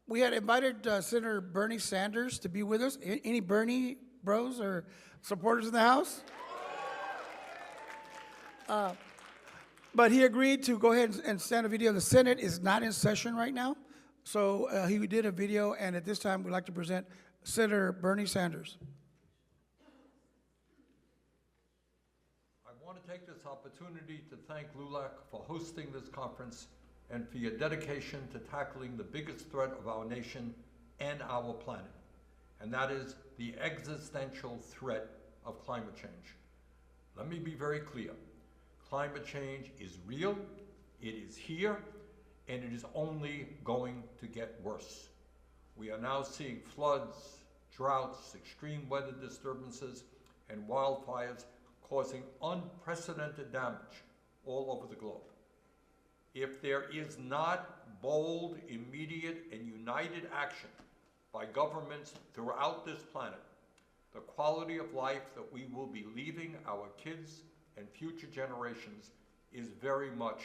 We had invited Senator Bernie Sanders to be with us. Any Bernie bros or supporters in the House? But he agreed to go ahead and send a video. The Senate is not in session right now, so he did a video, and at this time, we'd like to present Senator Bernie Sanders. I want to take this opportunity to thank LULAC for hosting this conference and for your dedication to tackling the biggest threat of our nation and our planet, and that is the existential threat of climate change. Let me be very clear. Climate change is real, it is here, and it is only going to get worse. We are now seeing floods, droughts, extreme weather disturbances, and wildfires causing unprecedented damage all over the globe. If there is not bold, immediate, and united action by governments throughout this planet, the quality of life that we will be leaving our kids and future generations is very much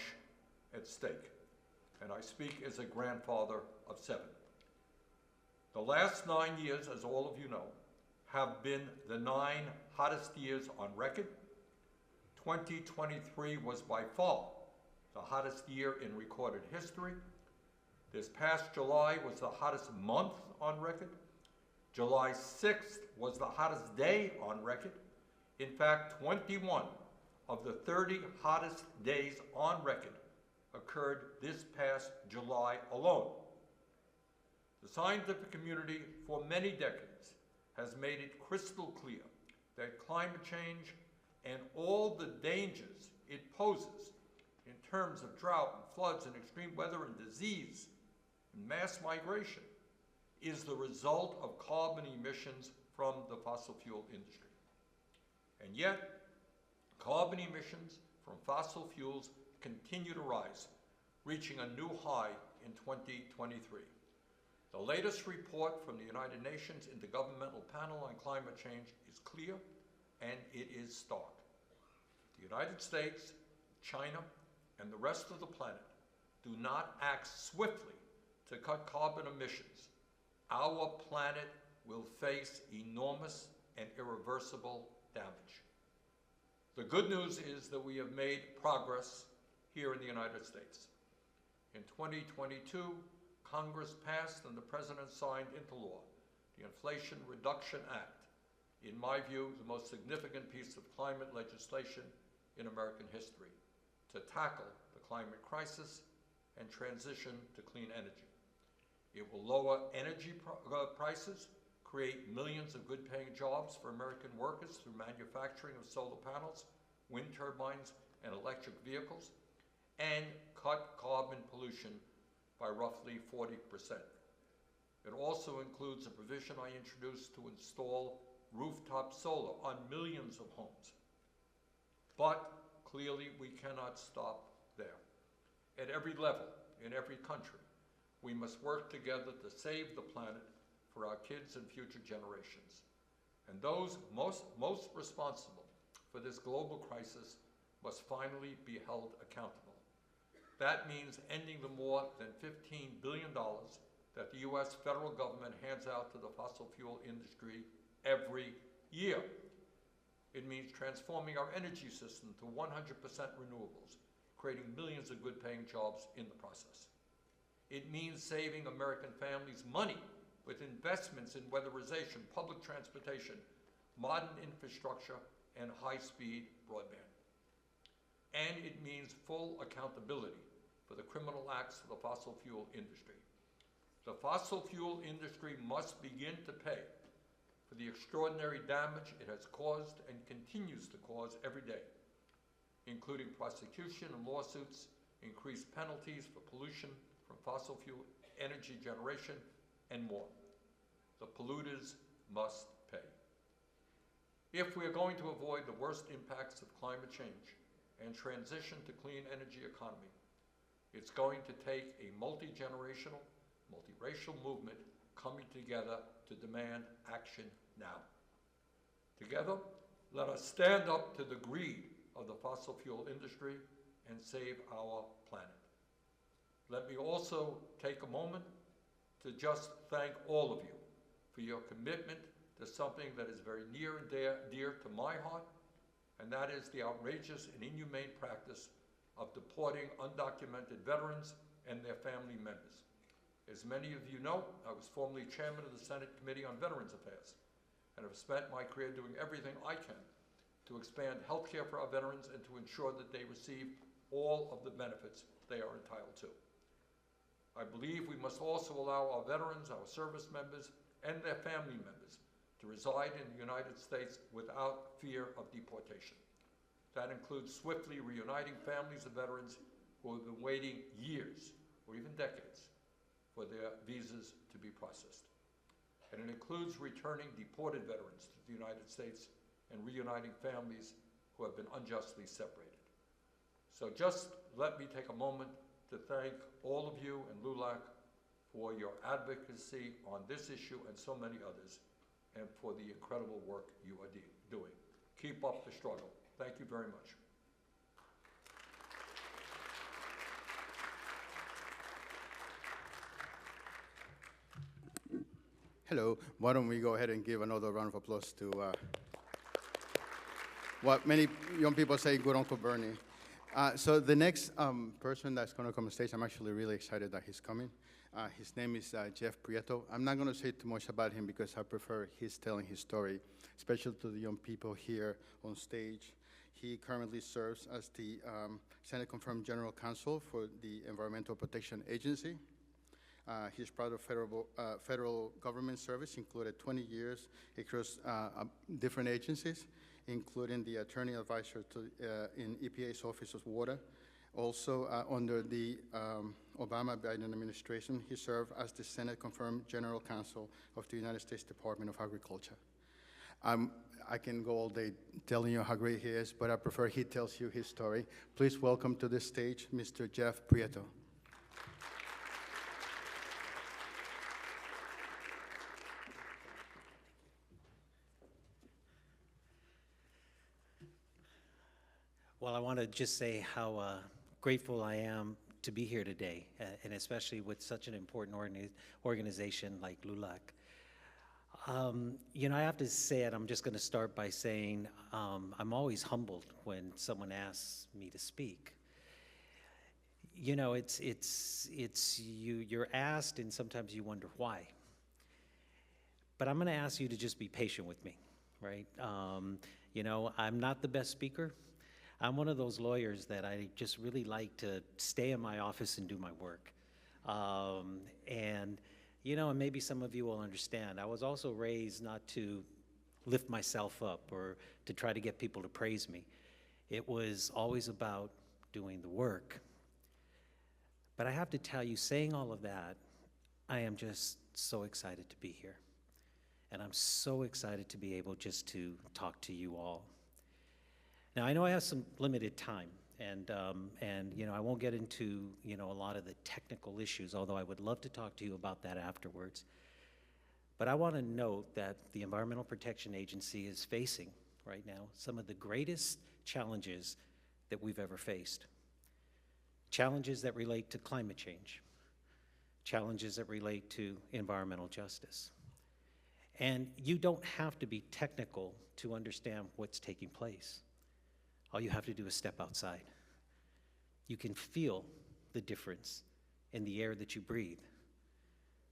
at stake. And I speak as a grandfather of 7. The last 9 years, as all of you know, have been the 9 hottest years on record. 2023 was by far the hottest year in recorded history. This past July was the hottest month on record. July 6th was the hottest day on record. In fact, 21 of the 30 hottest days on record occurred this past July alone. The scientific community for many decades has made it crystal clear that climate change and all the dangers it poses in terms of drought and floods and extreme weather and disease and mass migration is the result of carbon emissions from the fossil fuel industry. And yet, carbon emissions from fossil fuels continue to rise, reaching a new high in 2023. The latest report from the United Nations Intergovernmental Panel on Climate Change is clear, and it is stark. The United States, China, and the rest of the planet do not act swiftly to cut carbon emissions, our planet will face enormous and irreversible damage. The good news is that we have made progress here in the United States. In 2022, Congress passed and the President signed into law the Inflation Reduction Act, in my view, the most significant piece of climate legislation in American history, to tackle the climate crisis and transition to clean energy. It will lower energy prices, create millions of good-paying jobs for American workers through manufacturing of solar panels, wind turbines, and electric vehicles, and cut carbon pollution by roughly 40%. It also includes a provision I introduced to install rooftop solar on millions of homes. But clearly, we cannot stop there. At every level, in every country, we must work together to save the planet for our kids and future generations. And those most responsible for this global crisis must finally be held accountable. That means ending the more than $15 billion that the U.S. federal government hands out to the fossil fuel industry every year. It means transforming our energy system to 100% renewables, creating millions of good-paying jobs in the process. It means saving American families money with investments in weatherization, public transportation, modern infrastructure, and high-speed broadband. And it means full accountability for the criminal acts of the fossil fuel industry. The fossil fuel industry must begin to pay for the extraordinary damage it has caused and continues to cause every day, including prosecution and lawsuits, increased penalties for pollution from fossil fuel energy generation, and more. The polluters must pay. If we are going to avoid the worst impacts of climate change and transition to clean energy economy, it's going to take a multi-generational, multiracial movement coming together to demand action now. Together, let us stand up to the greed of the fossil fuel industry and save our planet. Let me also take a moment to just thank all of you for your commitment to something that is very near and dear to my heart, and that is the outrageous and inhumane practice of deporting undocumented veterans and their family members. As many of you know, I was formerly chairman of the Senate Committee on Veterans Affairs, and have spent my career doing everything I can to expand health care for our veterans and to ensure that they receive all of the benefits they are entitled to. I believe we must also allow our veterans, our service members, and their family members to reside in the United States without fear of deportation. That includes swiftly reuniting families of veterans who have been waiting years or even decades for their visas to be processed. And it includes returning deported veterans to the United States and reuniting families who have been unjustly separated. So just let me take a moment to thank all of you and LULAC for your advocacy on this issue and so many others, and for the incredible work you are doing. Keep up the struggle. Thank you very much. Hello. Why don't we go ahead and give another round of applause to what many young people say, good Uncle Bernie. So the next person that's going to come on stage, I'm actually really excited that he's coming. His name is Jeff Prieto. I'm not going to say too much about him because I prefer his telling his story, especially to the young people here on stage. He currently serves as the Senate-confirmed General Counsel for the Environmental Protection Agency. He's proud of federal government service, included 20 years across different agencies, including the Attorney Advisor to, in EPA's Office of Water. Also, under the Obama-Biden administration, he served as the Senate-confirmed General Counsel of the United States Department of Agriculture. I can go all day telling you how great he is, but I prefer he tells you his story. Please welcome to the stage Mr. Jeff Prieto. Well, I want to just say how grateful I am to be here today, and especially with such an important organization like LULAC. You know, I have to say it, I'm just going to start by saying I'm always humbled when someone asks me to speak. You know, you're asked and sometimes you wonder why. But I'm going to ask you to just be patient with me, right? You know, I'm not the best speaker. I'm one of those lawyers that I just really like to stay in my office and do my work. And, you know, and maybe some of you will understand, I was also raised not to lift myself up or to try to get people to praise me. It was always about doing the work. But I have to tell you, saying all of that, I am just so excited to be here. And I'm so excited to be able just to talk to you all. Now, I know I have some limited time, and you know, I won't get into, you know, a lot of the technical issues, although I would love to talk to you about that afterwards. But I want to note that the Environmental Protection Agency is facing, right now, some of the greatest challenges that we've ever faced. Challenges that relate to climate change, challenges that relate to environmental justice. And you don't have to be technical to understand what's taking place. All you have to do is step outside. You can feel the difference in the air that you breathe.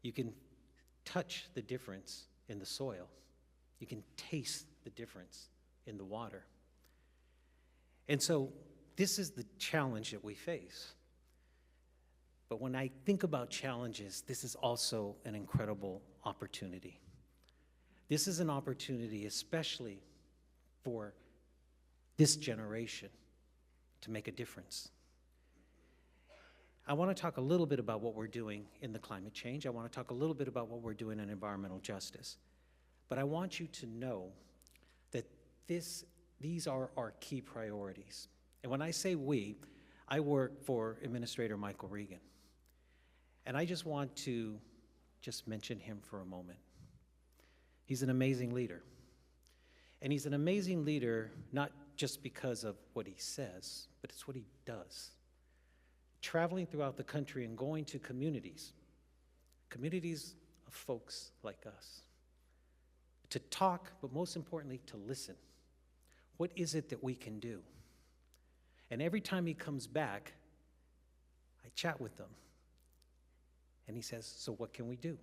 You can touch the difference in the soil. You can taste the difference in the water. And so this is the challenge that we face. But when I think about challenges, this is also an incredible opportunity. This is an opportunity especially for this generation to make a difference. I want to talk a little bit about what we're doing in the climate change. I want to talk a little bit about what we're doing in environmental justice. But I want you to know that these are our key priorities. And when I say we, I work for Administrator Michael Regan. And I just want to just mention him for a moment. He's an amazing leader. And he's an amazing leader, not just because of what he says, but it's what he does. Traveling throughout the country and going to communities, communities of folks like us, to talk, but most importantly, to listen. What is it that we can do? And every time he comes back, I chat with him. And he says, so what can we do?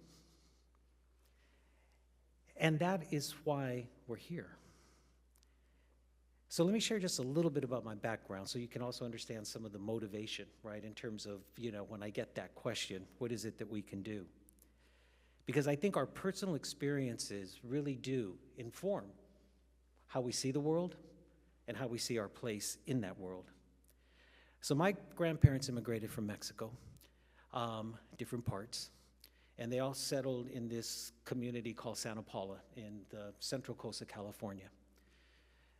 And that is why we're here. So let me share just a little bit about my background so you can also understand some of the motivation, right, in terms of, when I get that question, what is it that we can do? Because I think our personal experiences really do inform how we see the world and how we see our place in that world. So my grandparents immigrated from Mexico, different parts, and they all settled in this community called Santa Paula in the central coast of California.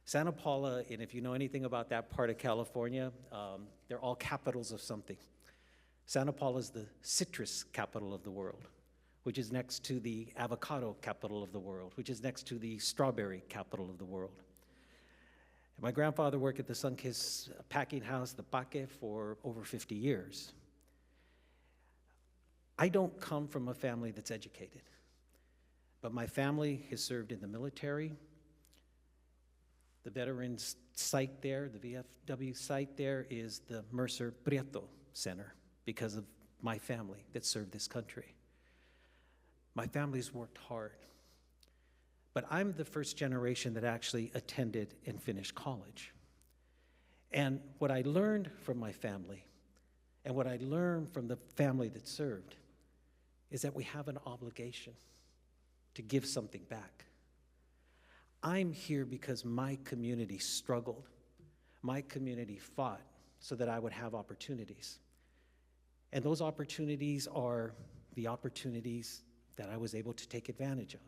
Santa Paula, and if you know anything about that part of California, they're all capitals of something. Santa Paula is the citrus capital of the world, which is next to the avocado capital of the world, which is next to the strawberry capital of the world. And my grandfather worked at the Sunkist packing house, the Paque, for over 50 years. I don't come from a family that's educated, but my family has served in the military. The veterans site there, the VFW site there, is the Mercer Prieto Center because of my family that served this country. My family's worked hard, but I'm the first generation that actually attended and finished college. And what I learned from my family and what I learned from the family that served is that we have an obligation to give something back. I'm here because my community struggled. My community fought so that I would have opportunities. And those opportunities are the opportunities that I was able to take advantage of,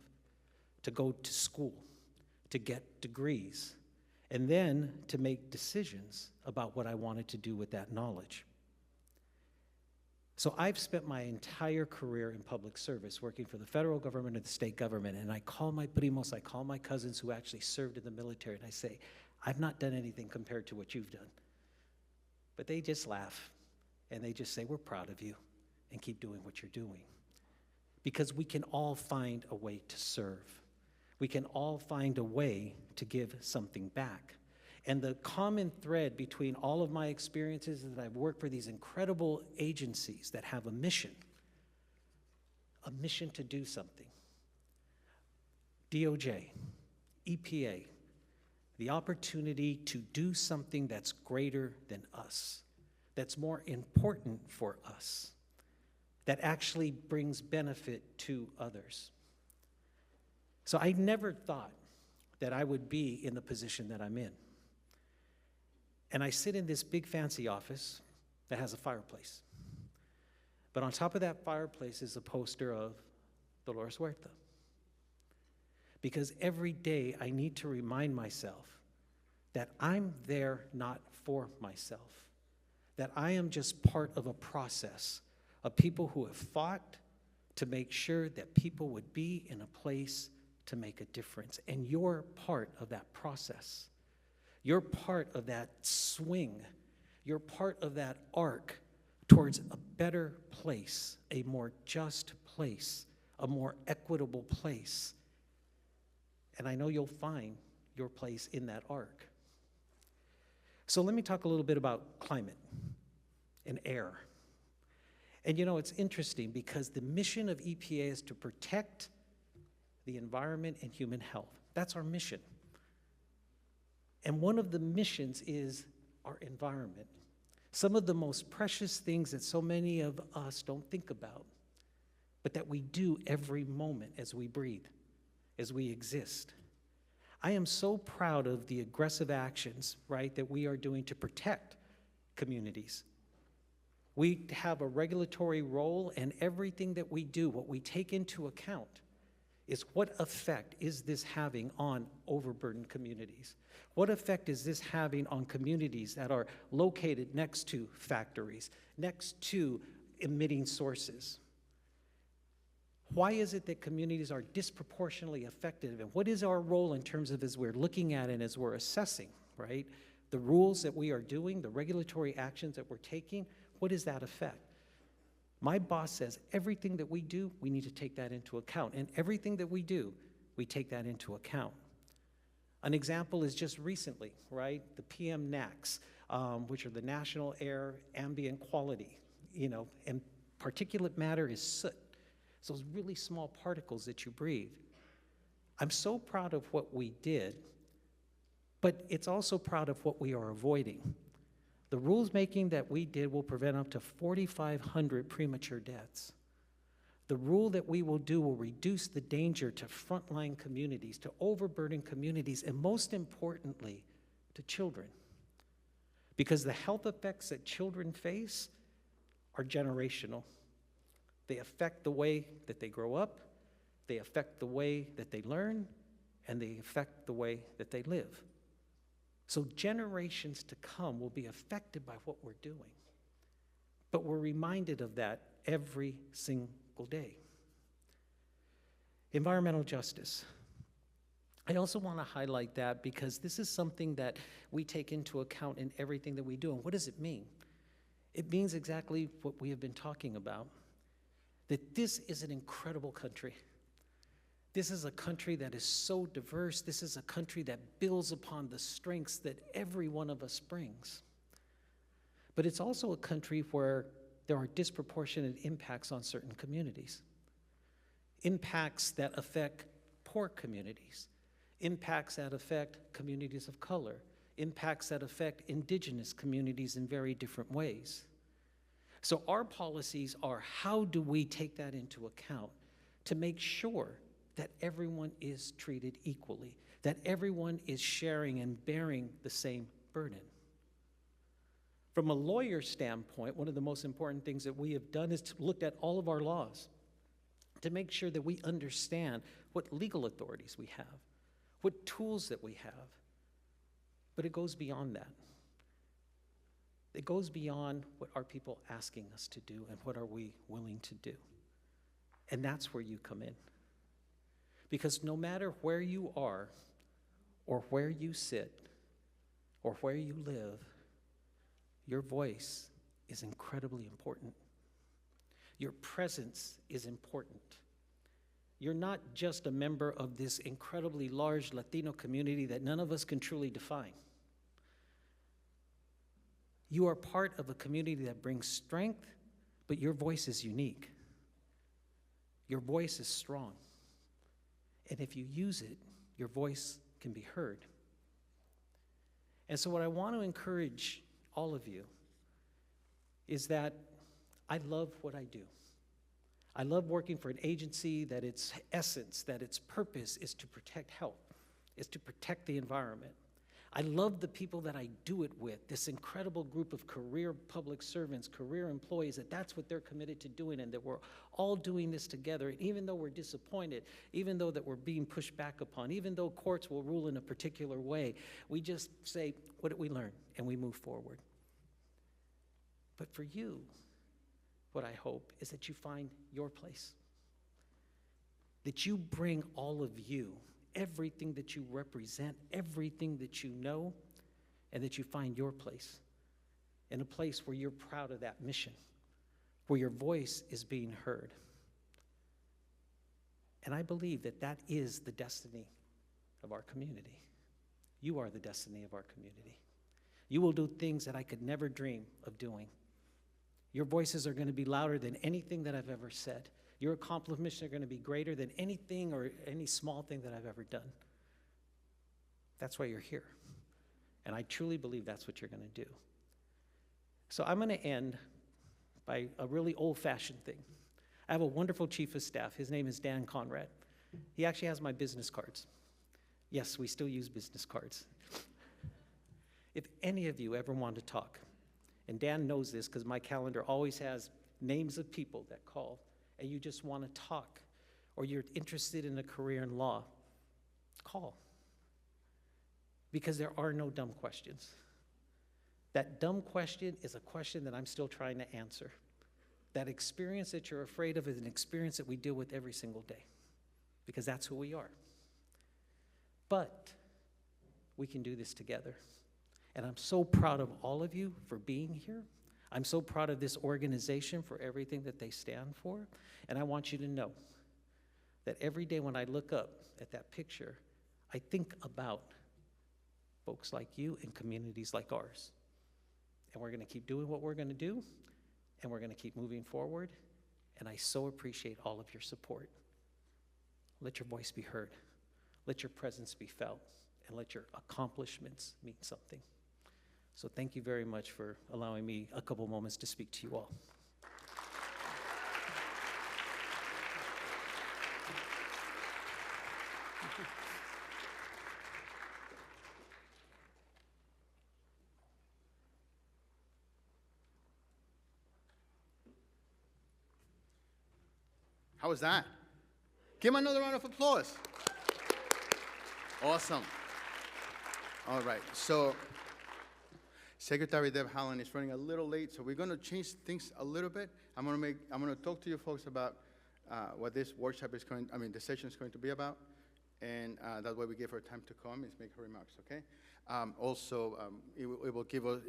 to go to school, to get degrees, and then to make decisions about what I wanted to do with that knowledge. So I've spent my entire career in public service, working for the federal government and the state government, and I call my primos, I call my cousins who actually served in the military, and I say, I've not done anything compared to what you've done. But they just laugh, and they just say, we're proud of you, and keep doing what you're doing. Because we can all find a way to serve. We can all find a way to give something back. And the common thread between all of my experiences is that I've worked for these incredible agencies that have a mission to do something. DOJ, EPA, the opportunity to do something that's greater than us, that's more important for us, that actually brings benefit to others. So I never thought that I would be in the position that I'm in. And I sit in this big fancy office that has a fireplace. But on top of that fireplace is a poster of Dolores Huerta. Because every day I need to remind myself that I'm there not for myself, that I am just part of a process of people who have fought to make sure that people would be in a place to make a difference. And you're part of that process. You're part of that swing. You're part of that arc towards a better place, a more just place, a more equitable place. And I know you'll find your place in that arc. So let me talk a little bit about climate and air. And it's interesting because the mission of EPA is to protect the environment and human health. That's our mission. And one of the missions is our environment. Some of the most precious things that so many of us don't think about, but that we do every moment as we breathe, as we exist. I am so proud of the aggressive actions, right, that we are doing to protect communities. We have a regulatory role, and everything that we do, what we take into account, is what effect is this having on overburdened communities? What effect is this having on communities that are located next to factories, next to emitting sources? Why is it that communities are disproportionately affected? And what is our role in terms of, as we're looking at and as we're assessing, right? The rules that we are doing, the regulatory actions that we're taking, what is that effect? My boss says everything that we do, we need to take that into account. And everything that we do, we take that into account. An example is just recently, right? The PM NACs, which are the National Air Ambient Quality, and particulate matter is soot. So those really small particles that you breathe. I'm so proud of what we did, but it's also proud of what we are avoiding. The rules making that we did will prevent up to 4,500 premature deaths. The rule that we will do will reduce the danger to frontline communities, to overburdened communities, and most importantly, to children. Because the health effects that children face are generational. They affect the way that they grow up, they affect the way that they learn, and they affect the way that they live. So generations to come will be affected by what we're doing. But we're reminded of that every single day. Environmental justice. I also want to highlight that because this is something that we take into account in everything that we do. And what does it mean? It means exactly what we have been talking about, that this is an incredible country. This is a country that is so diverse. This is a country that builds upon the strengths that every one of us brings. But it's also a country where there are disproportionate impacts on certain communities. Impacts that affect poor communities. Impacts that affect communities of color. Impacts that affect indigenous communities in very different ways. So our policies are, how do we take that into account to make sure that everyone is treated equally, that everyone is sharing and bearing the same burden? From a lawyer's standpoint, one of the most important things that we have done is to look at all of our laws to make sure that we understand what legal authorities we have, what tools that we have. But it goes beyond that. It goes beyond what are people asking us to do and what are we willing to do. And that's where you come in. Because no matter where you are or where you sit or where you live, your voice is incredibly important. Your presence is important. You're not just a member of this incredibly large Latino community that none of us can truly define. You are part of a community that brings strength, but your voice is unique. Your voice is strong. And if you use it, your voice can be heard. And so what I want to encourage all of you is that I love what I do. I love working for an agency that its essence, that its purpose is to protect health, is to protect the environment. I love the people that I do it with, this incredible group of career public servants, career employees, that's what they're committed to doing, and that we're all doing this together. And even though we're disappointed, even though that we're being pushed back upon, even though courts will rule in a particular way, we just say, what did we learn? And we move forward. But for you, what I hope is that you find your place, that you bring all of you, everything that you represent, everything that you know, and that you find your place, in a place where you're proud of that mission, where your voice is being heard. And I believe that that is the destiny of our community. You are the destiny of our community. You will do things that I could never dream of doing. Your voices are going to be louder than anything that I've ever said. Your accomplishments are going to be greater than anything or any small thing that I've ever done. That's why you're here. And I truly believe that's what you're going to do. So I'm going to end by a really old-fashioned thing. I have a wonderful chief of staff. His name is Dan Conrad. He actually has my business cards. Yes, we still use business cards. If any of you ever want to talk, and Dan knows this because my calendar always has names of people that call, and you just want to talk, or you're interested in a career in law, call. Because there are no dumb questions. That dumb question is a question that I'm still trying to answer. That experience that you're afraid of is an experience that we deal with every single day, because that's who we are. But we can do this together. And I'm so proud of all of you for being here. I'm so proud of this organization for everything that they stand for, and I want you to know that every day when I look up at that picture, I think about folks like you and communities like ours. And we're going to keep doing what we're going to do, and we're going to keep moving forward, and I so appreciate all of your support. Let your voice be heard, let your presence be felt, and let your accomplishments mean something. So thank you very much for allowing me a couple moments to speak to you all. How was that? Give him another round of applause. Awesome. All right, so Secretary Deb Haaland is running a little late, so we're going to change things a little bit. I'm going to talk to you folks about what this workshop is the session is going to be about, and that way we give her time to come and make her remarks. Okay. It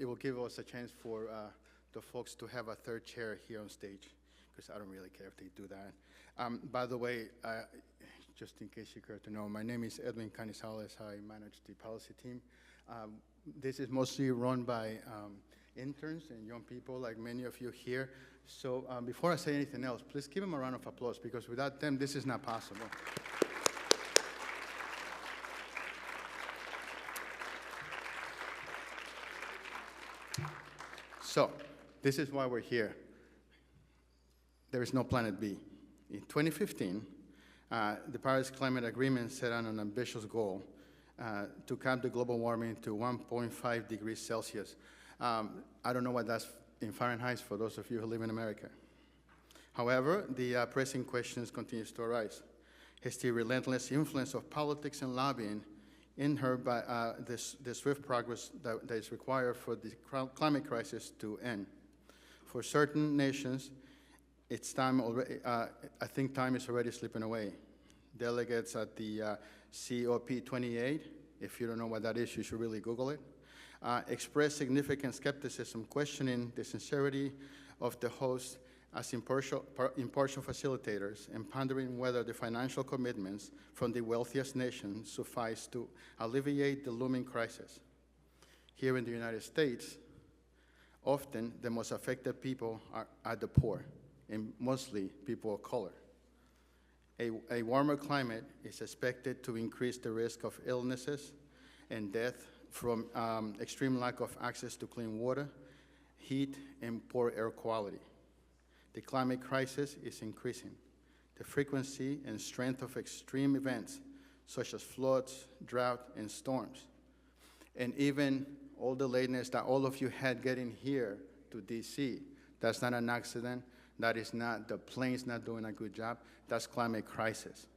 will give us a chance for the folks to have a third chair here on stage, because I don't really care if they do that. By the way, just in case you care to know, my name is Edwin Canizalez. I manage the policy team. This is mostly run by interns and young people like many of you here. So before I say anything else, please give them a round of applause, because without them, this is not possible. So this is why we're here. There is no planet B. In 2015, the Paris Climate Agreement set out an ambitious goal to cap the global warming to 1.5 degrees Celsius. I don't know what that's in Fahrenheit for those of you who live in America. However, the pressing questions continues to arise. Has the relentless influence of politics and lobbying inhibited by the swift progress that is required for the climate crisis to end? For certain nations, it's time already. I think time is already slipping away. Delegates at the COP28, if you don't know what that is, you should really Google it, expressed significant skepticism, questioning the sincerity of the hosts as impartial facilitators, and pondering whether the financial commitments from the wealthiest nations suffice to alleviate the looming crisis. Here in the United States, often the most affected people are the poor, and mostly people of color. A warmer climate is expected to increase the risk of illnesses and death from extreme lack of access to clean water, heat, and poor air quality. The climate crisis is increasing. The frequency and strength of extreme events, such as floods, drought, and storms, and even all the lateness that all of you had getting here to DC, that's not an accident. That is not the plane's not doing a good job. That's climate crisis.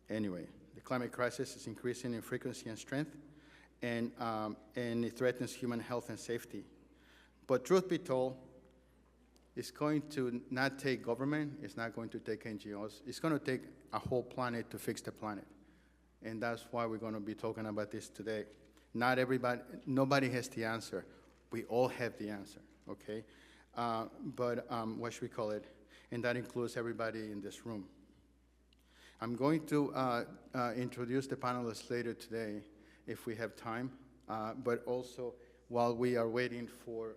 Anyway, the climate crisis is increasing in frequency and strength, and it threatens human health and safety. But truth be told, it's going to not take government, it's not going to take NGOs, it's going to take a whole planet to fix the planet. And that's why we're going to be talking about this today. Nobody has the answer. We all have the answer, okay? What should we call it? And that includes everybody in this room. I'm going to introduce the panelists later today, if we have time, but also while we are waiting for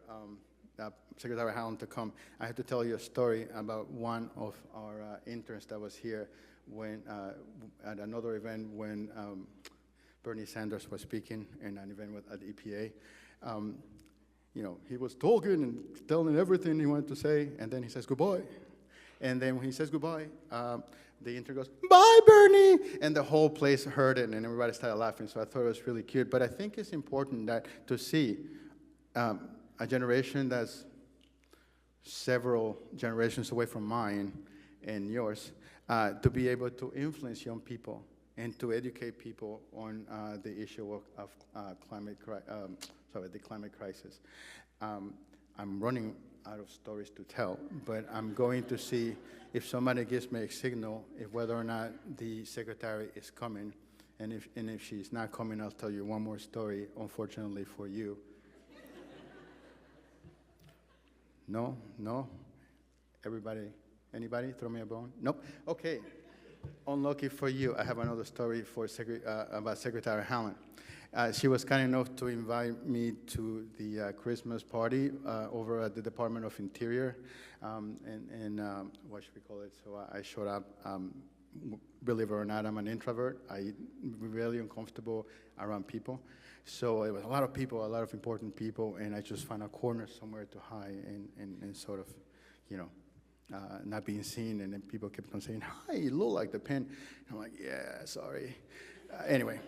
Secretary Haaland to come, I have to tell you a story about one of our interns that was here when, at another event when Bernie Sanders was speaking in an event at the EPA. He was talking and telling everything he wanted to say, and then he says goodbye. And then when he says goodbye, the intern goes, "Bye, Bernie!" And the whole place heard it, and everybody started laughing, so I thought it was really cute. But I think it's important to see a generation that's several generations away from mine and yours, to be able to influence young people and to educate people on the issue of the climate crisis. I'm running out of stories to tell, but I'm going to see if somebody gives me a signal if whether or not the secretary is coming, and if she's not coming, I'll tell you one more story, unfortunately for you. No? No? Everybody? Anybody? Throw me a bone? Nope. Okay. Unlucky for you, I have another story for about Secretary Haaland. She was kind enough to invite me to the Christmas party over at the Department of Interior, and what should we call it? So I showed up. Believe it or not, I'm an introvert. I'm really uncomfortable around people. So it was a lot of people, a lot of important people, and I just found a corner somewhere to hide and sort of, you know, not being seen. And then people kept on saying, "Hi, you look like the pen." And I'm like, "Yeah, sorry." Anyway,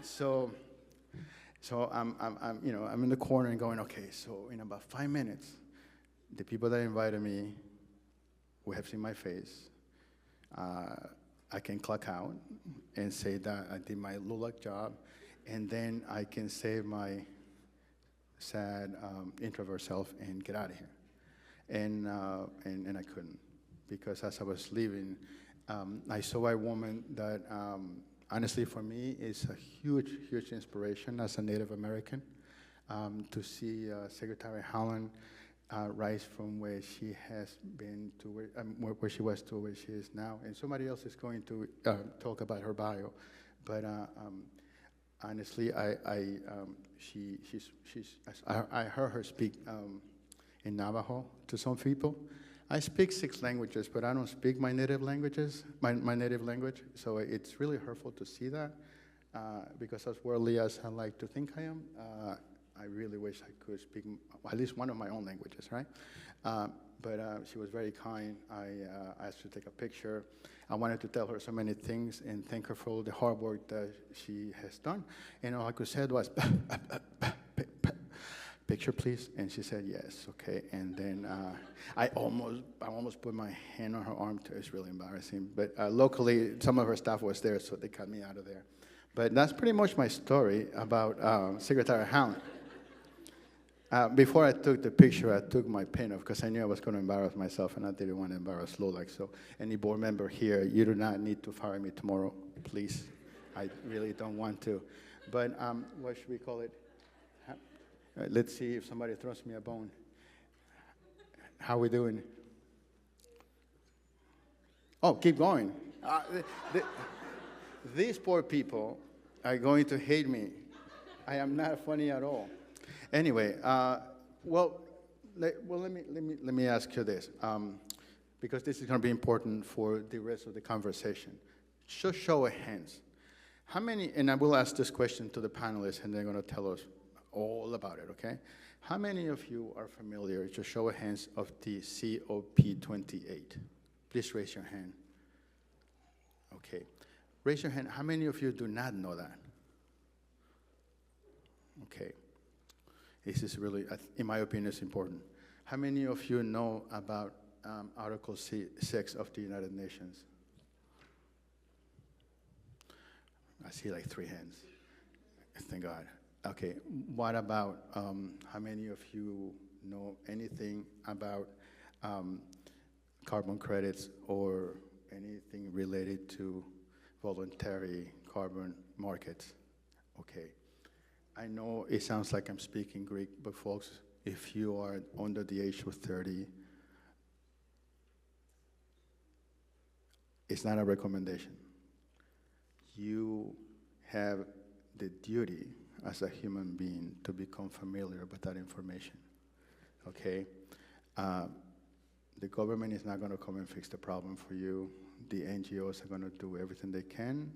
so I'm in the corner and going, okay, so in about 5 minutes, the people that invited me will have seen my face. I can clock out and say that I did my LULAC job, and then I can save my sad introvert self and get out of here. And I couldn't, because as I was leaving, I saw a woman that honestly for me is a huge, huge inspiration as a Native American, to see Secretary Haaland rise from where she has been to where she was to where she is now. And somebody else is going to talk about her bio, but honestly, I heard her speak in Navajo to some people. I speak 6 languages, but I don't speak my native languages, my native language. So it's really hurtful to see that, because as worldly as I like to think I am, I really wish I could speak at least one of my own languages, right? But she was very kind. I asked her to take a picture. I wanted to tell her so many things and thank her for all the hard work that she has done. And all I could say was, "Picture, please." And she said, "Yes, okay." And then I almost put my hand on her arm too. It's really embarrassing. But luckily, some of her staff was there, so they cut me out of there. But that's pretty much my story about Secretary Haaland. Before I took the picture, I took my pen off because I knew I was going to embarrass myself, and I didn't want to embarrass LULAC. So any board member here, you do not need to fire me tomorrow, please. I really don't want to. But what should we call it? Let's see if somebody throws me a bone. How we doing? Oh, keep going. These poor people are going to hate me. I am not funny at all. Anyway, let me ask you this, because this is going to be important for the rest of the conversation. Just show of hands. How many, and I will ask this question to the panelists, and they're going to tell us all about it, okay? How many of you are familiar, just show of hands, of the COP28? Please raise your hand. Okay. Raise your hand. How many of you do not know that? Okay. This is really, in my opinion, it's important. How many of you know about Article 6 of the United Nations? I see like 3 hands. Thank God. Okay, what about, how many of you know anything about carbon credits or anything related to voluntary carbon markets? Okay. I know it sounds like I'm speaking Greek, but folks, if you are under the age of 30, it's not a recommendation. You have the duty as a human being to become familiar with that information, okay? The government is not going to come and fix the problem for you. The NGOs are going to do everything they can.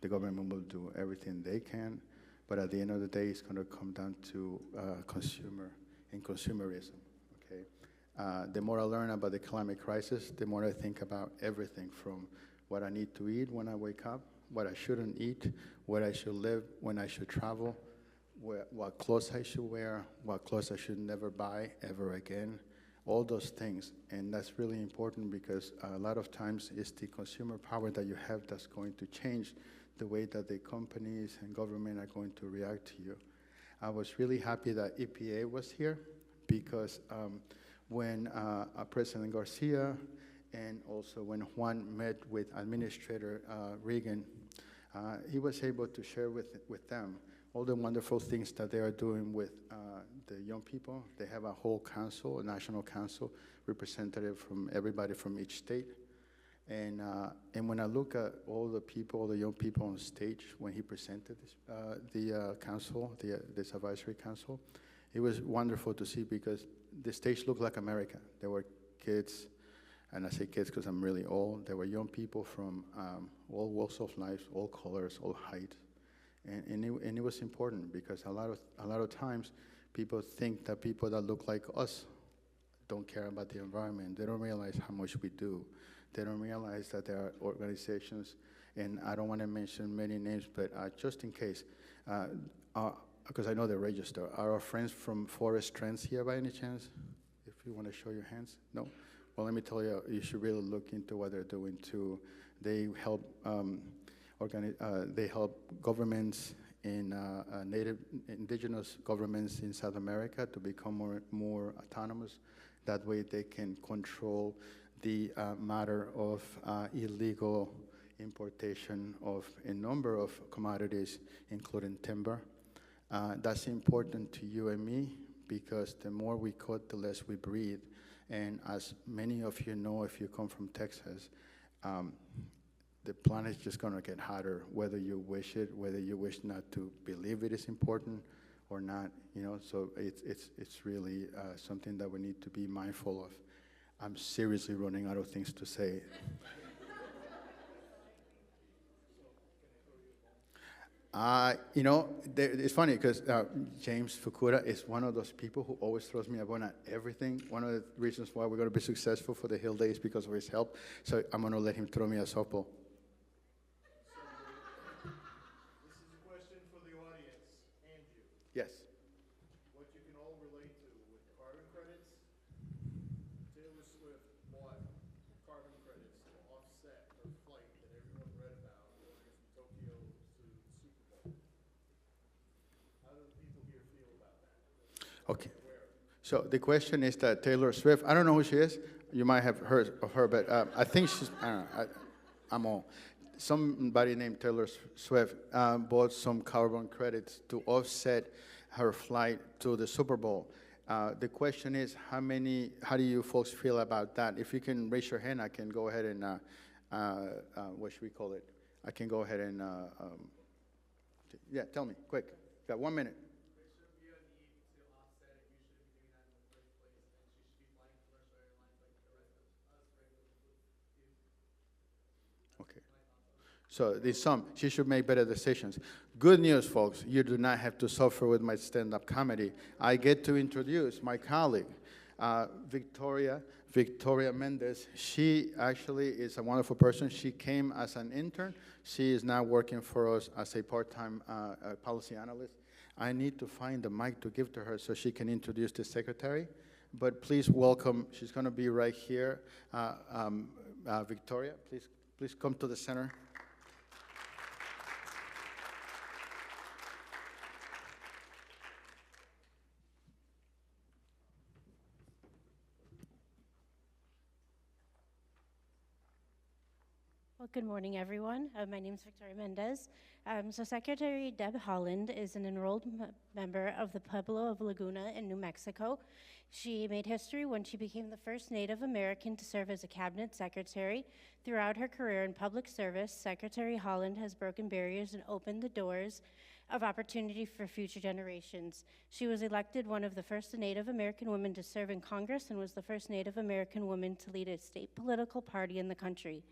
The government will do everything they can. But at the end of the day, it's going to come down to consumer and consumerism, okay? The more I learn about the climate crisis, the more I think about everything from what I need to eat when I wake up, what I shouldn't eat, where I should live, when I should travel, what clothes I should wear, what clothes I should never buy ever again, all those things. And that's really important because a lot of times it's the consumer power that you have that's going to change the way that the companies and government are going to react to you. I was really happy that EPA was here because when President Garcia and also when Juan met with Administrator Reagan, he was able to share with them all the wonderful things that they are doing with the young people. They have a whole council, a national council, representative from everybody from each state. And when I look at all the people, all the young people on stage, when he presented this, the council, this advisory council, it was wonderful to see because the stage looked like America. There were kids, and I say kids because I'm really old. There were young people from all walks of life, all colors, all heights. And it was important because a lot of times people think that people that look like us don't care about the environment. They don't realize how much we do. They don't realize that there are organizations, and I don't want to mention many names, but just in case, because I know they're registered, are our friends from Forest Trends here by any chance? If you want to show your hands? No? Well, let me tell you, you should really look into what they're doing too. They help they help governments in native indigenous governments in South America to become more autonomous. That way they can control the matter of illegal importation of a number of commodities, including timber. That's important to you and me because the more we cut, the less we breathe. And as many of you know, if you come from Texas, the planet is just going to get hotter, whether you wish it, whether you wish not to believe it is important or not. You know, so it's really something that we need to be mindful of. I'm seriously running out of things to say. You know, it's funny because James Fukuda is one of those people who always throws me a bone at everything. One of the reasons why we're going to be successful for the Hill Day is because of his help. So I'm going to let him throw me a softball. This is a question for the audience and you. Yes. What you can all relate to with carbon credits. Taylor Swift bought carbon credits to offset her flight that everyone read about going from Tokyo to the Super Bowl. How do the people here feel about that? Okay. So the question is that Taylor Swift, I don't know who she is. You might have heard of her, but I think she's, I don't know, I'm all. Somebody named Taylor Swift bought some carbon credits to offset her flight to the Super Bowl. The question is, how do you folks feel about that? If you can raise your hand, I can go ahead and, what should we call it? I can go ahead and, yeah, tell me, quick. Got 1 minute. Okay. So there's she should make better decisions. Good news, folks, you do not have to suffer with my stand-up comedy. I get to introduce my colleague, Victoria Mendez. She actually is a wonderful person. She came as an intern. She is now working for us as a part-time policy analyst. I need to find the mic to give to her so she can introduce the secretary. But please welcome, she's going to be right here. Victoria, please come to the center. Well, good morning, everyone. My name is Victoria Mendez. So Secretary Deb Haaland is an enrolled member of the Pueblo of Laguna in New Mexico. She made history when she became the first Native American to serve as a cabinet secretary. Throughout her career in public service, Secretary Haaland has broken barriers and opened the doors of opportunity for future generations. She was elected one of the first Native American women to serve in Congress and was the first Native American woman to lead a state political party in the country.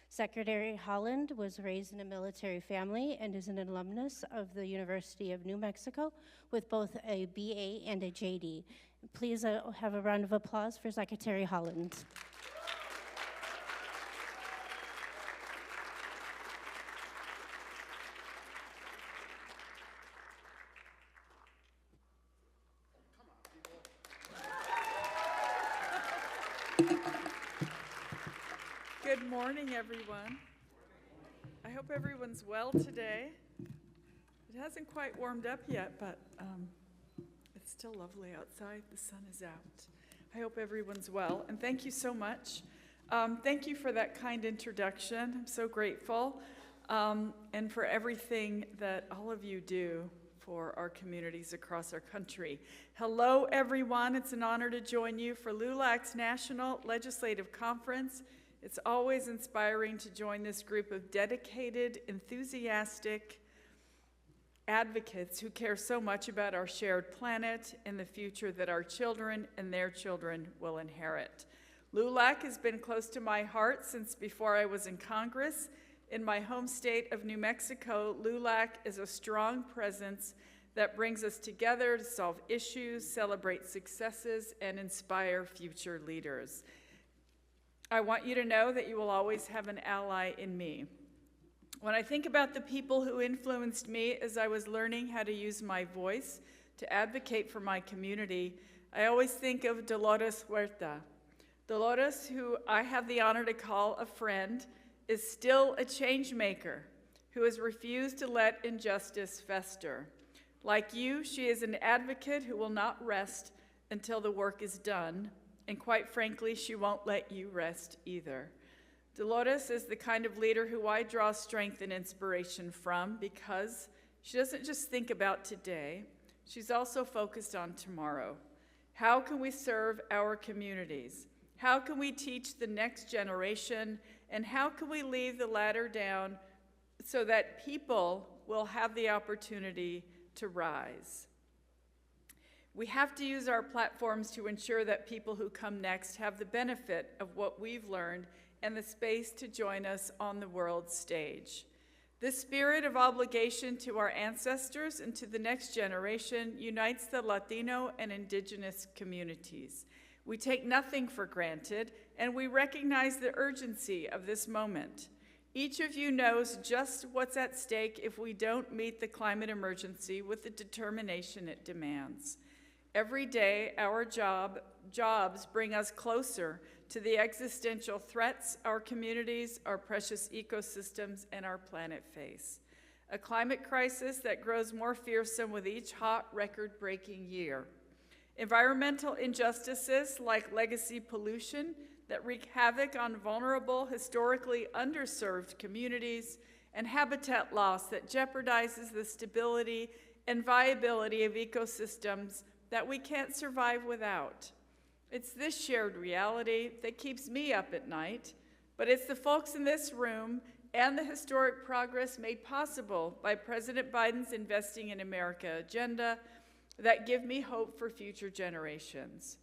Secretary Haaland was raised in a military family and is an alumnus of the University of New Mexico with both a BA and a JD. Please have a round of applause for Secretary Haaland. Good morning, everyone. I hope everyone's well today. It hasn't quite warmed up yet, but it's still lovely outside. The sun is out. I hope everyone's well, and thank you so much. Thank you for that kind introduction. I'm so grateful, and for everything that all of you do for our communities across our country. Hello, everyone. It's an honor to join you for LULAC's National Legislative Conference. It's always inspiring to join this group of dedicated, enthusiastic advocates who care so much about our shared planet and the future that our children and their children will inherit. LULAC has been close to my heart since before I was in Congress. In my home state of New Mexico, LULAC is a strong presence that brings us together to solve issues, celebrate successes, and inspire future leaders. I want you to know that you will always have an ally in me. When I think about the people who influenced me as I was learning how to use my voice to advocate for my community, I always think of Dolores Huerta. Dolores, who I have the honor to call a friend, is still a change maker who has refused to let injustice fester. Like you, she is an advocate who will not rest until the work is done, and quite frankly, she won't let you rest either. Dolores is the kind of leader who I draw strength and inspiration from because she doesn't just think about today, she's also focused on tomorrow. How can we serve our communities? How can we teach the next generation? And how can we leave the ladder down so that people will have the opportunity to rise? We have to use our platforms to ensure that people who come next have the benefit of what we've learned and the space to join us on the world stage. This spirit of obligation to our ancestors and to the next generation unites the Latino and Indigenous communities. We take nothing for granted, and we recognize the urgency of this moment. Each of you knows just what's at stake if we don't meet the climate emergency with the determination it demands. Every day, our jobs bring us closer to the existential threats our communities, our precious ecosystems, and our planet face. A climate crisis that grows more fearsome with each hot, record-breaking year. Environmental injustices like legacy pollution that wreak havoc on vulnerable, historically underserved communities, and habitat loss that jeopardizes the stability and viability of ecosystems that we can't survive without. It's this shared reality that keeps me up at night, but it's the folks in this room and the historic progress made possible by President Biden's Investing in America agenda that give me hope for future generations.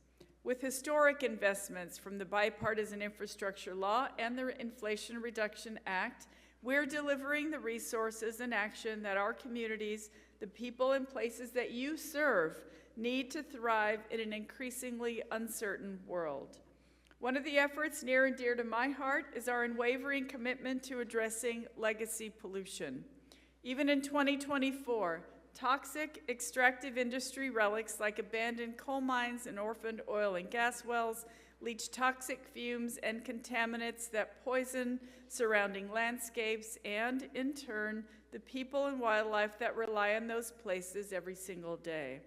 With historic investments from the Bipartisan Infrastructure Law and the Inflation Reduction Act, we're delivering the resources and action that our communities, the people and places that you serve, need to thrive in an increasingly uncertain world. One of the efforts near and dear to my heart is our unwavering commitment to addressing legacy pollution. Even in 2024, toxic extractive industry relics like abandoned coal mines and orphaned oil and gas wells leach toxic fumes and contaminants that poison surrounding landscapes and, in turn, the people and wildlife that rely on those places every single day.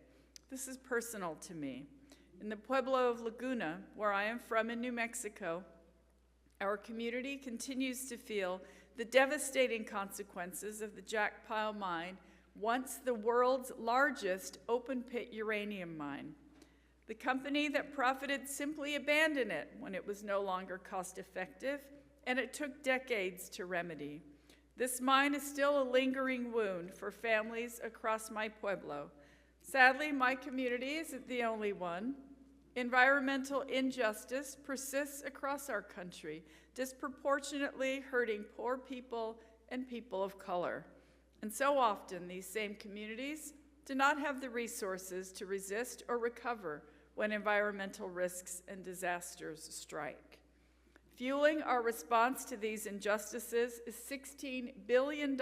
This is personal to me. In the Pueblo of Laguna, where I am from in New Mexico, our community continues to feel the devastating consequences of the Jack Pile mine, once the world's largest open-pit uranium mine. The company that profited simply abandoned it when it was no longer cost-effective, and it took decades to remedy. This mine is still a lingering wound for families across my pueblo. Sadly, my community isn't the only one. Environmental injustice persists across our country, disproportionately hurting poor people and people of color. And so often, these same communities do not have the resources to resist or recover when environmental risks and disasters strike. Fueling our response to these injustices is $16 billion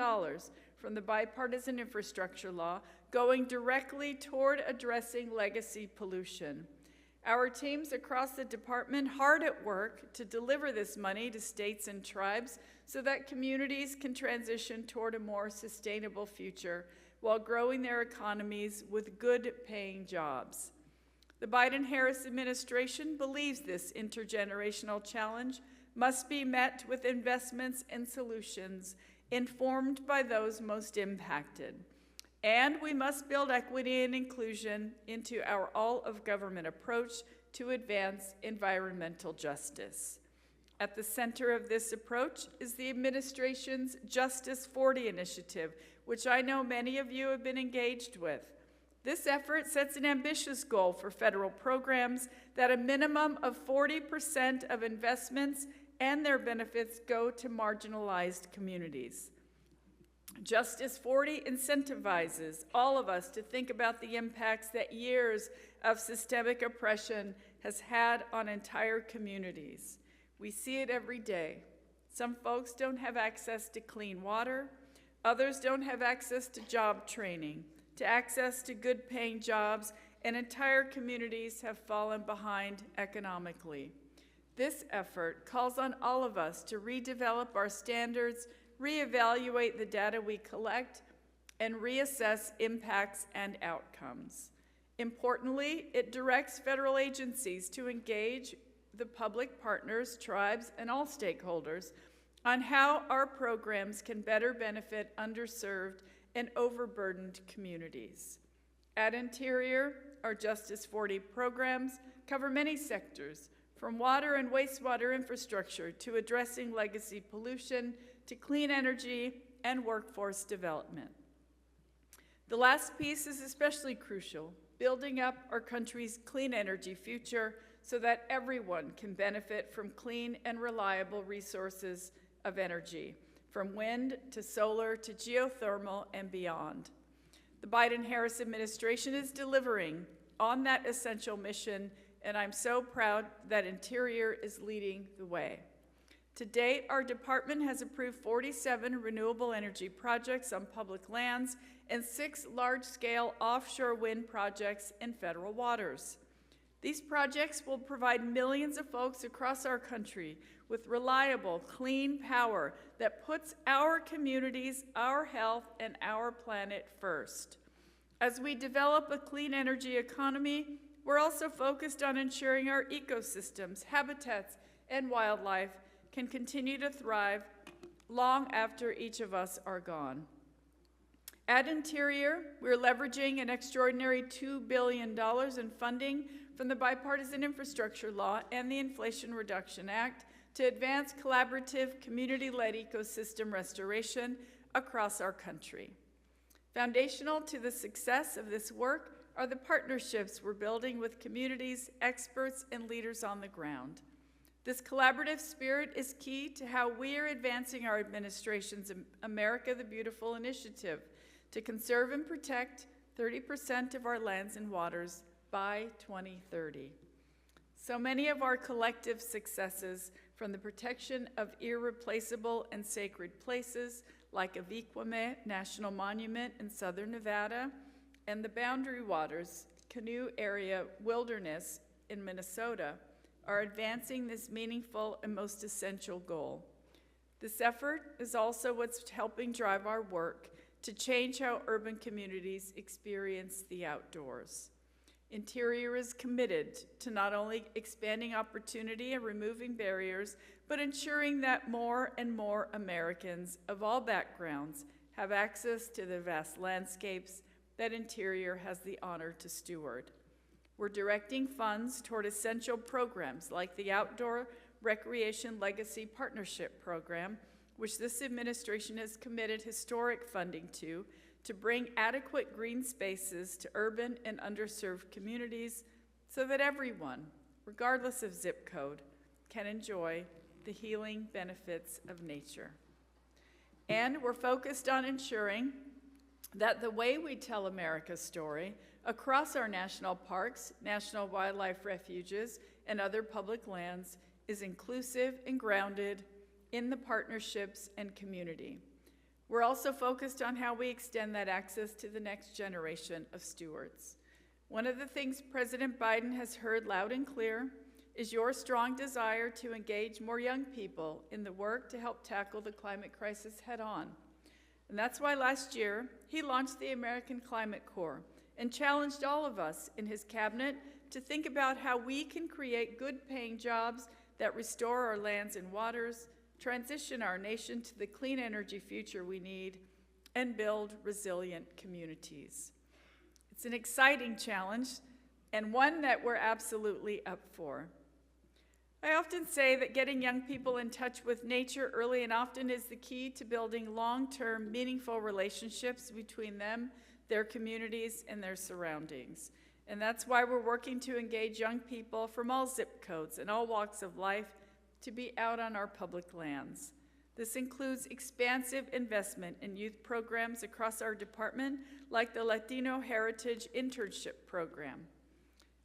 from the Bipartisan Infrastructure Law going directly toward addressing legacy pollution. Our teams across the department hard at work to deliver this money to states and tribes so that communities can transition toward a more sustainable future while growing their economies with good-paying jobs. The Biden-Harris administration believes this intergenerational challenge must be met with investments and solutions informed by those most impacted. And we must build equity and inclusion into our all-of-government approach to advance environmental justice. At the center of this approach is the administration's Justice 40 initiative, which I know many of you have been engaged with. This effort sets an ambitious goal for federal programs that a minimum of 40% of investments and their benefits go to marginalized communities. Justice 40 incentivizes all of us to think about the impacts that years of systemic oppression has had on entire communities. We see it every day. Some folks don't have access to clean water. Others don't have access to job training, to access to good-paying jobs, and entire communities have fallen behind economically. This effort calls on all of us to redevelop our standards, reevaluate the data we collect, and reassess impacts and outcomes. Importantly, it directs federal agencies to engage the public partners, tribes, and all stakeholders on how our programs can better benefit underserved and overburdened communities. At Interior, our Justice 40 programs cover many sectors, from water and wastewater infrastructure to addressing legacy pollution to clean energy and workforce development. The last piece is especially crucial, building up our country's clean energy future so that everyone can benefit from clean and reliable resources of energy, from wind to solar to geothermal and beyond. The Biden-Harris administration is delivering on that essential mission, and I'm so proud that Interior is leading the way. To date, our department has approved 47 renewable energy projects on public lands and 6 large-scale offshore wind projects in federal waters. These projects will provide millions of folks across our country with reliable, clean power that puts our communities, our health, and our planet first. As we develop a clean energy economy, we're also focused on ensuring our ecosystems, habitats, and wildlife can continue to thrive long after each of us are gone. At Interior, we're leveraging an extraordinary $2 billion in funding from the Bipartisan Infrastructure Law and the Inflation Reduction Act to advance collaborative, community-led ecosystem restoration across our country. Foundational to the success of this work are the partnerships we're building with communities, experts, and leaders on the ground. This collaborative spirit is key to how we are advancing our administration's America the Beautiful initiative to conserve and protect 30% of our lands and waters by 2030. So many of our collective successes, from the protection of irreplaceable and sacred places like Equame National Monument in southern Nevada and the Boundary Waters Canoe Area Wilderness in Minnesota, are advancing this meaningful and most essential goal. This effort is also what's helping drive our work to change how urban communities experience the outdoors. Interior is committed to not only expanding opportunity and removing barriers, but ensuring that more and more Americans of all backgrounds have access to the vast landscapes that Interior has the honor to steward. We're directing funds toward essential programs like the Outdoor Recreation Legacy Partnership Program, which this administration has committed historic funding to bring adequate green spaces to urban and underserved communities so that everyone, regardless of zip code, can enjoy the healing benefits of nature. And we're focused on ensuring that the way we tell America's story across our national parks, national wildlife refuges, and other public lands is inclusive and grounded in the partnerships and community. We're also focused on how we extend that access to the next generation of stewards. One of the things President Biden has heard loud and clear is your strong desire to engage more young people in the work to help tackle the climate crisis head on. And that's why last year, he launched the American Climate Corps and challenged all of us in his cabinet to think about how we can create good-paying jobs that restore our lands and waters, transition our nation to the clean energy future we need, and build resilient communities. It's an exciting challenge and one that we're absolutely up for. I often say that getting young people in touch with nature early and often is the key to building long-term, meaningful relationships between them, their communities, and their surroundings. And that's why we're working to engage young people from all zip codes and all walks of life to be out on our public lands. This includes expansive investment in youth programs across our department, like the Latino Heritage Internship Program.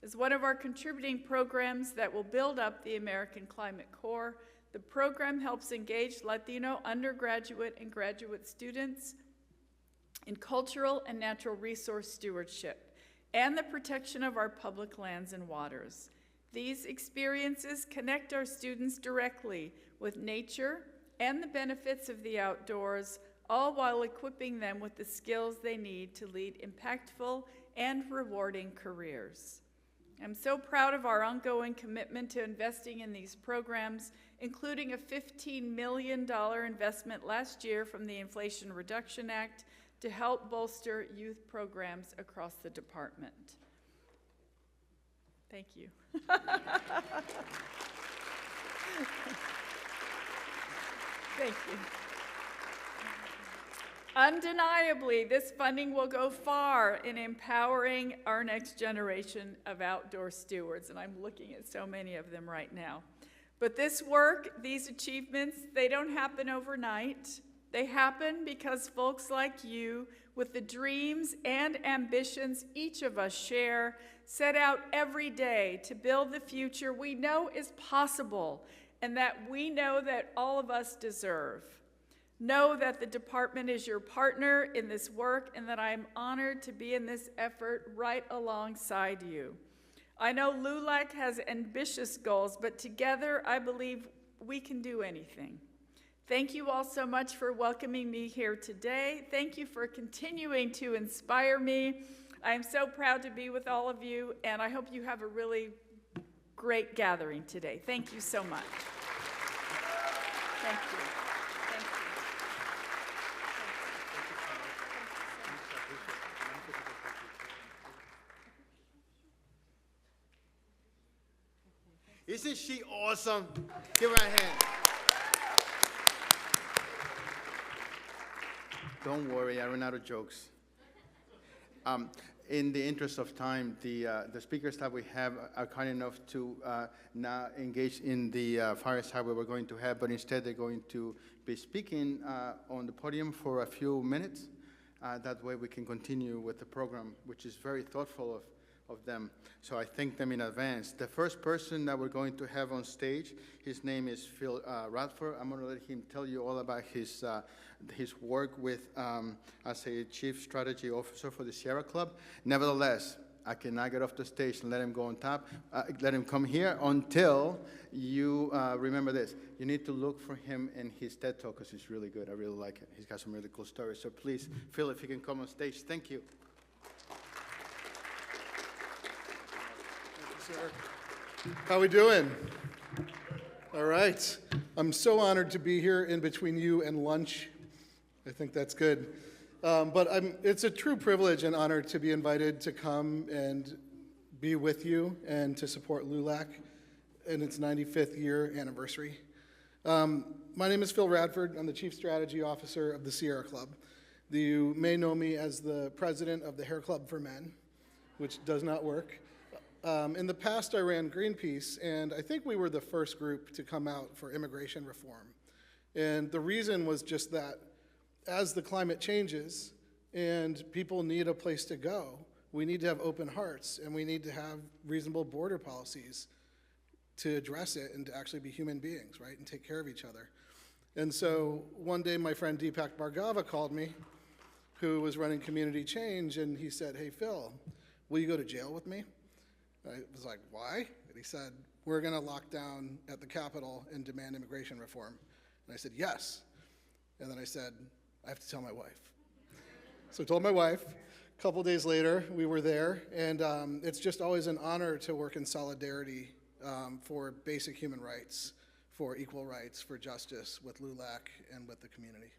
As one of our contributing programs that will build up the American Climate Corps, the program helps engage Latino undergraduate and graduate students in cultural and natural resource stewardship and the protection of our public lands and waters. These experiences connect our students directly with nature and the benefits of the outdoors, all while equipping them with the skills they need to lead impactful and rewarding careers. I'm so proud of our ongoing commitment to investing in these programs, including a $15 million investment last year from the Inflation Reduction Act to help bolster youth programs across the department. Thank you. Thank you. Undeniably, this funding will go far in empowering our next generation of outdoor stewards, and I'm looking at so many of them right now. But this work, these achievements, they don't happen overnight. They happen because folks like you, with the dreams and ambitions each of us share, set out every day to build the future we know is possible and that we know that all of us deserve. Know that the department is your partner in this work and that I am honored to be in this effort right alongside you. I know LULAC has ambitious goals, but together I believe we can do anything. Thank you all so much for welcoming me here today. Thank you for continuing to inspire me. I am so proud to be with all of you, and I hope you have a really great gathering today. Thank you so much. Thank you. Thank you. Isn't she awesome? Give her a hand. Don't worry, I ran out of jokes. In the interest of time, the speakers that we have are kind enough to not engage in the fireside we were going to have, but instead they're going to be speaking on the podium for a few minutes. That way we can continue with the program, which is very thoughtful of them. So I thank them in advance. The first person that we're going to have on stage, his name is Phil Radford. I'm going to let him tell you all about his work with as a Chief Strategy Officer for the Sierra Club. Nevertheless, I cannot get off the stage and let him go on top, let him come here until you remember this. You need to look for him in his TED Talk because it's really good. I really like it. He's got some really cool stories. So please, Phil, if you can come on stage. Thank you. Sir. How we doing? All right. I'm so honored to be here in between you and lunch. I think that's good. But it's a true privilege and honor to be invited to come and be with you and to support LULAC in its 95th year anniversary. My name is Phil Radford. I'm the Chief Strategy Officer of the Sierra Club. You may know me as the president of the Hair Club for Men, which does not work. In the past, I ran Greenpeace, and I think we were the first group to come out for immigration reform. And the reason was just that as the climate changes and people need a place to go, we need to have open hearts, and we need to have reasonable border policies to address it and to actually be human beings, right, and take care of each other. And so one day my friend Deepak Bhargava called me, who was running Community Change, and he said, "Hey, Phil, will you go to jail with me?" I was like, "Why?" And he said, "We're going to lock down at the Capitol and demand immigration reform." And I said, "Yes." And then I said, "I have to tell my wife." So I told my wife. A couple days later, we were there, and it's just always an honor to work in solidarity for basic human rights, for equal rights, for justice with LULAC and with the community.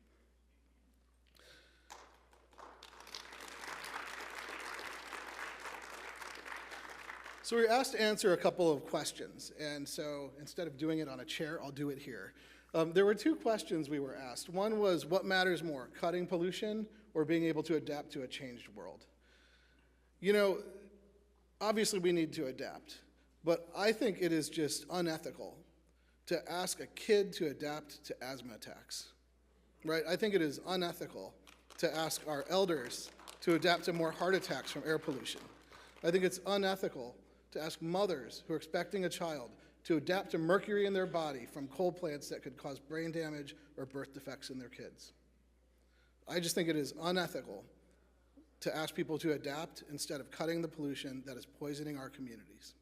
So we were asked to answer a couple of questions, and so instead of doing it on a chair, I'll do it here. There were two questions we were asked. One was, what matters more, cutting pollution or being able to adapt to a changed world? You know, obviously we need to adapt, but I think it is just unethical to ask a kid to adapt to asthma attacks, right? I think it is unethical to ask our elders to adapt to more heart attacks from air pollution. I think it's unethical to ask mothers who are expecting a child to adapt to mercury in their body from coal plants that could cause brain damage or birth defects in their kids. I just think it is unethical to ask people to adapt instead of cutting the pollution that is poisoning our communities,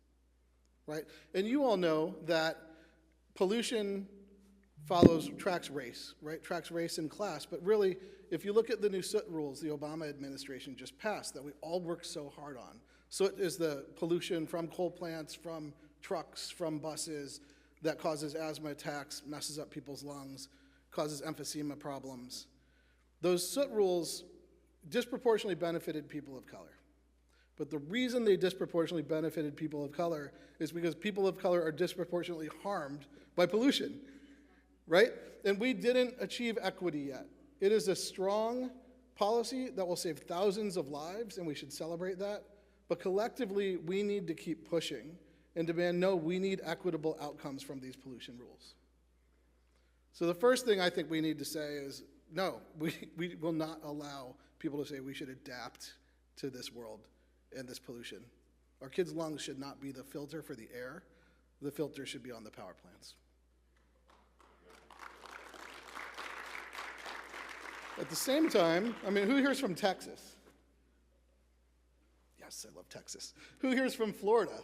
right? And you all know that pollution tracks race, right? Tracks race and class, but really, if you look at the new soot rules the Obama administration just passed that we all worked so hard on, soot is the pollution from coal plants, from trucks, from buses that causes asthma attacks, messes up people's lungs, causes emphysema problems. Those soot rules disproportionately benefited people of color. But the reason they disproportionately benefited people of color is because people of color are disproportionately harmed by pollution, right? And we didn't achieve equity yet. It is a strong policy that will save thousands of lives, and we should celebrate that. But collectively, we need to keep pushing and demand, no, we need equitable outcomes from these pollution rules. So the first thing I think we need to say is, no, we will not allow people to say we should adapt to this world and this pollution. Our kids' lungs should not be the filter for the air. The filter should be on the power plants. At the same time, I mean, who here's from Texas? Yes, I love Texas. Who here's from Florida?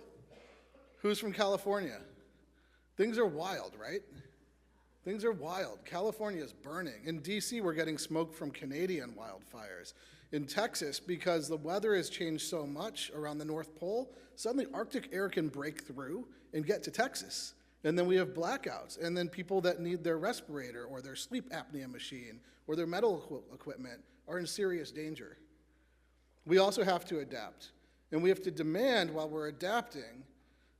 Who's from California? Things are wild, right? Things are wild. California is burning. In DC, we're getting smoke from Canadian wildfires. In Texas, because the weather has changed so much around the North Pole, suddenly Arctic air can break through and get to Texas. And then we have blackouts, and then people that need their respirator or their sleep apnea machine or their medical equipment are in serious danger. We also have to adapt, and we have to demand while we're adapting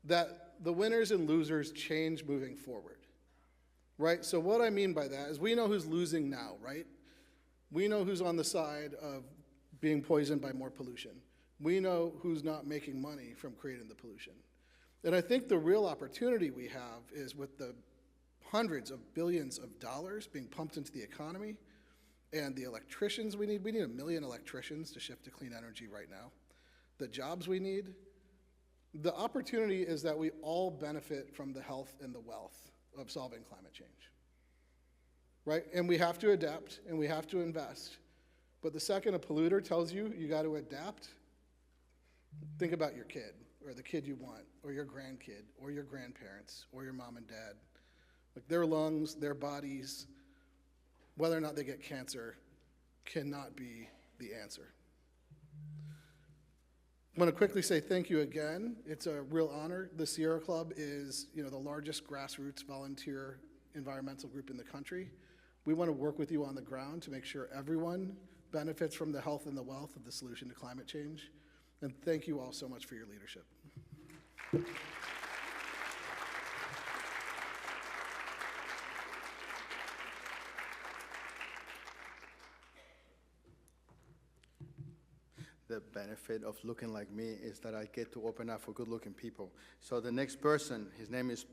that the winners and losers change moving forward, right? So what I mean by that is we know who's losing now, right? We know who's on the side of being poisoned by more pollution. We know who's not making money from creating the pollution. And I think the real opportunity we have is with the hundreds of billions of dollars being pumped into the economy and the electricians we need 1 million electricians to shift to clean energy right now. The jobs we need, the opportunity is that we all benefit from the health and the wealth of solving climate change, right? And we have to adapt and we have to invest. But the second a polluter tells you you got to adapt, think about your kid or the kid you want or your grandkid or your grandparents or your mom and dad. Like their lungs, their bodies, whether or not they get cancer cannot be the answer. I want to quickly say thank you again. It's a real honor. The Sierra Club is, the largest grassroots volunteer environmental group in the country. We want to work with you on the ground to make sure everyone benefits from the health and the wealth of the solution to climate change. And thank you all so much for your leadership. The benefit of looking like me is that I get to open up for good-looking people. So the next person, his name is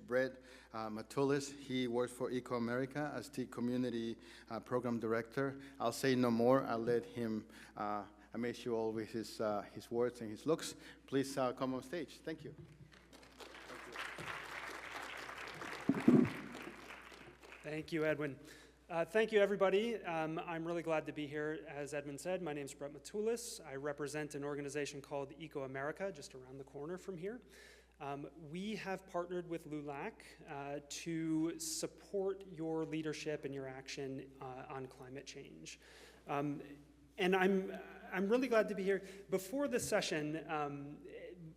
Matulis. He works for ecoAmerica as the community program director. I'll say no more. I'll let him amaze you all with his words and his looks. Please come on stage. Thank you. Thank you, Edwin. Thank you, everybody. I'm really glad to be here. As Edwin said, my name is Matulis. I represent an organization called ecoAmerica, just around the corner from here. We have partnered with LULAC to support your leadership and your action on climate change. And I'm really glad to be here. Before this session,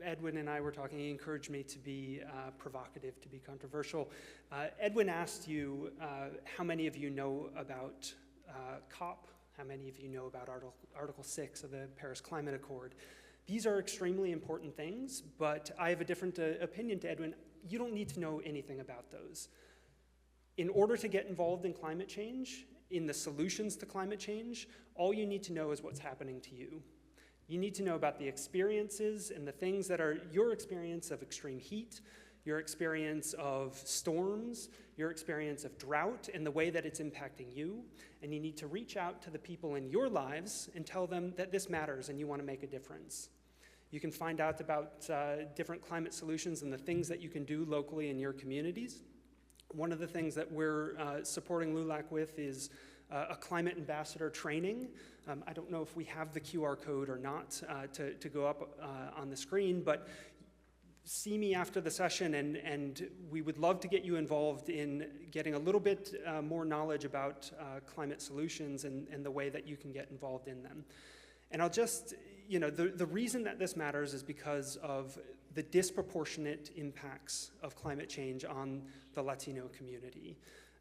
Edwin and I were talking. He encouraged me to be provocative, to be controversial. Edwin asked you how many of you know about COP, how many of you know about Article 6 of the Paris Climate Accord. These are extremely important things, but I have a different opinion to Edwin. You don't need to know anything about those. In order to get involved in climate change, in the solutions to climate change, all you need to know is what's happening to you. You need to know about the experiences and the things that are your experience of extreme heat, your experience of storms, your experience of drought, and the way that it's impacting you. And you need to reach out to the people in your lives and tell them that this matters and you want to make a difference. You can find out about different climate solutions and the things that you can do locally in your communities. One of the things that we're supporting LULAC with is a climate ambassador training. I don't know if we have the QR code or not to go up on the screen, but see me after the session, and we would love to get you involved in getting a little bit more knowledge about climate solutions and the way that you can get involved in them. And I'll just, the reason that this matters is because of the disproportionate impacts of climate change on the Latino community.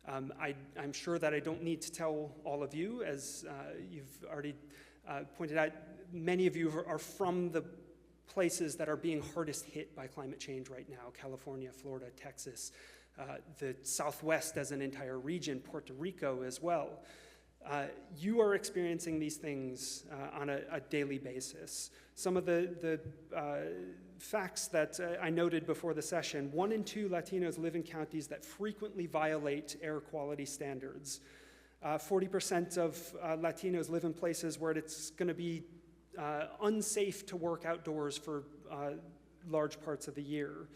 I'm sure that I don't need to tell all of you, as you've already pointed out, many of you are from the places that are being hardest hit by climate change right now: California, Florida, Texas, the Southwest as an entire region, Puerto Rico as well. You are experiencing these things on a daily basis. Some of the facts that I noted before the session: 1 in 2 Latinos live in counties that frequently violate air quality standards. 40% of Latinos live in places where it's going to be unsafe to work outdoors for large parts of the year.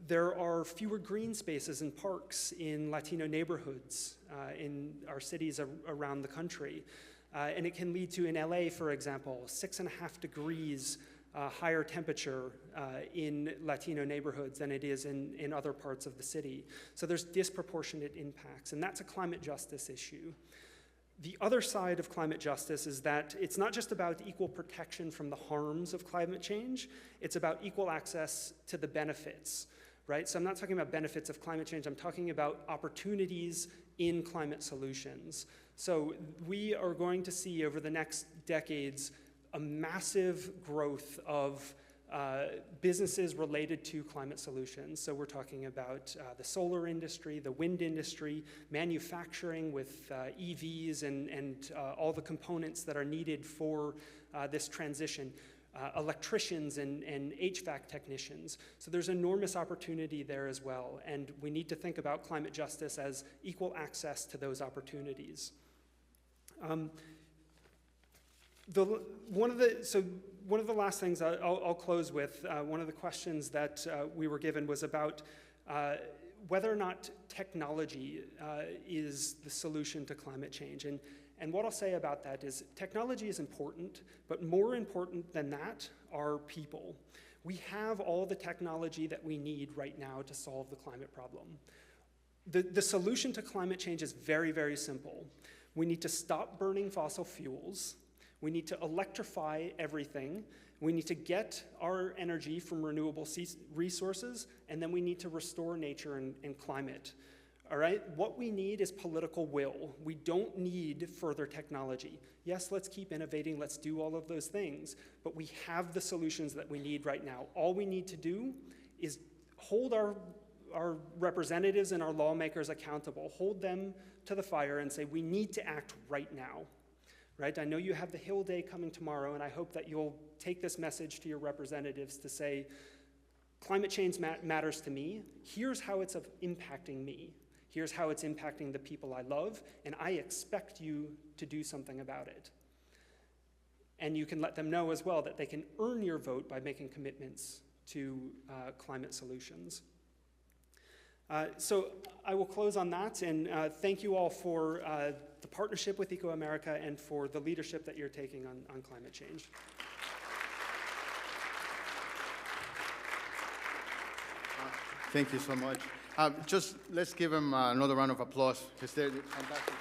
There are fewer green spaces and parks in Latino neighborhoods in our cities around the country. And it can lead to, in LA, for example, 6.5 degrees higher temperature in Latino neighborhoods than it is in other parts of the city. So there's disproportionate impacts, and that's a climate justice issue. The other side of climate justice is that it's not just about equal protection from the harms of climate change, it's about equal access to the benefits, right? So I'm not talking about benefits of climate change, I'm talking about opportunities in climate solutions. So we are going to see over the next decades a massive growth of businesses related to climate solutions. So we're talking about the solar industry, the wind industry, manufacturing with EVs and all the components that are needed for this transition, electricians and HVAC technicians. So there's enormous opportunity there as well, and we need to think about climate justice as equal access to those opportunities. One of the last things I'll close with, one of the questions that we were given was about whether or not technology is the solution to climate change. And what I'll say about that is technology is important, but more important than that are people. We have all the technology that we need right now to solve the climate problem. The solution to climate change is very, very simple. We need to stop burning fossil fuels. We need to electrify everything. We need to get our energy from renewable resources, and then we need to restore nature and climate. All right? What we need is political will. We don't need further technology. Yes, let's keep innovating, let's do all of those things, but we have the solutions that we need right now. All we need to do is hold our representatives and our lawmakers accountable, hold them to the fire and say, we need to act right now. Right? I know you have the Hill Day coming tomorrow, and I hope that you'll take this message to your representatives to say, climate change matters to me. Here's how it's impacting me. Here's how it's impacting the people I love, and I expect you to do something about it. And you can let them know as well that they can earn your vote by making commitments to climate solutions. So I will close on that, and thank you all for the partnership with ecoAmerica and for the leadership that you're taking on climate change. Thank you so much. Just let's give him another round of applause, because they're fantastic.